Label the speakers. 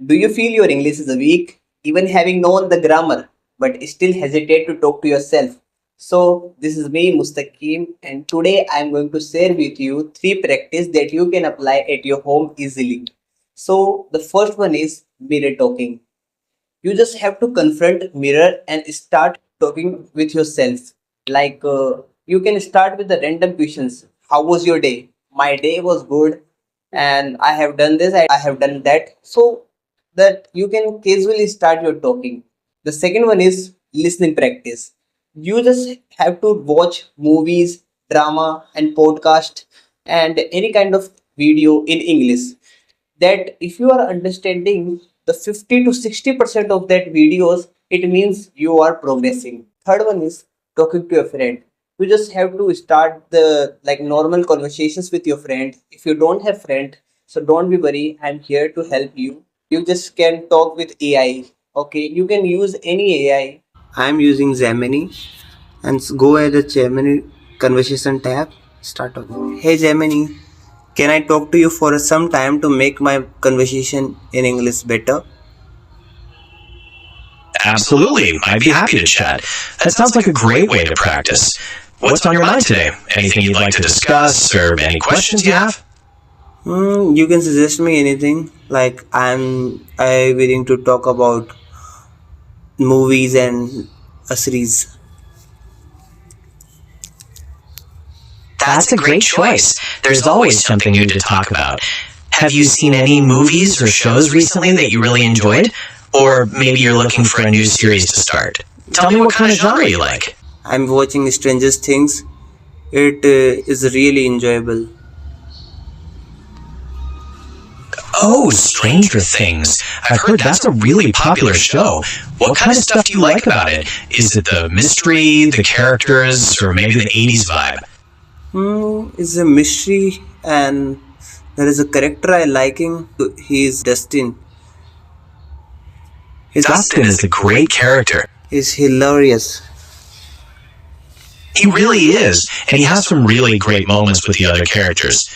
Speaker 1: Do you feel your English is weak, even having known the grammar, but still hesitate to talk to yourself? So, this is me, Mustaqim, and today I am going to share with you three practice that you can apply at your home easily. So, the first one is mirror talking. You just have to confront mirror and start talking with yourself. You can start with the random questions. How was your day? My day was good, and I have done this, I have done that. So that you can casually start your talking. The second one is listening practice. You just have to watch movies, drama, and podcast and any kind of video in English. That if you are understanding the 50 to 60% of that videos, it means you are progressing. Third one is talking to a friend. You just have to start the like normal conversations with your friend. If you don't have friend, so don't be worry, I'm here to help you. You just can talk with AI. Okay, you can use any AI. I'm using Gemini and go at the Gemini conversation tab. Start talking. Hey Gemini, can I talk to you for some time to make my conversation in English better?
Speaker 2: Absolutely. I'd be happy to chat. That sounds like a great way to practice. What's on your mind today? Anything you'd like to discuss or any questions you have?
Speaker 1: You can suggest me anything. Like I willing to talk about movies and a series.
Speaker 2: That's a great choice. There's always something new to talk about. Have you seen any movies or shows recently that you really enjoyed? Or maybe you're looking for a new series to start. Tell me what kind of genre you like.
Speaker 1: I'm watching Stranger Things. It is really enjoyable.
Speaker 2: Oh, Stranger Things. I've heard that's a really popular show. What kind of stuff do you like about it? Is it the mystery, the characters, or maybe the 80s vibe?
Speaker 1: It's a mystery, and there is a character I liking. He is Dustin.
Speaker 2: Dustin is a great character.
Speaker 1: He's hilarious.
Speaker 2: He really is, and he has some really great moments with the other characters.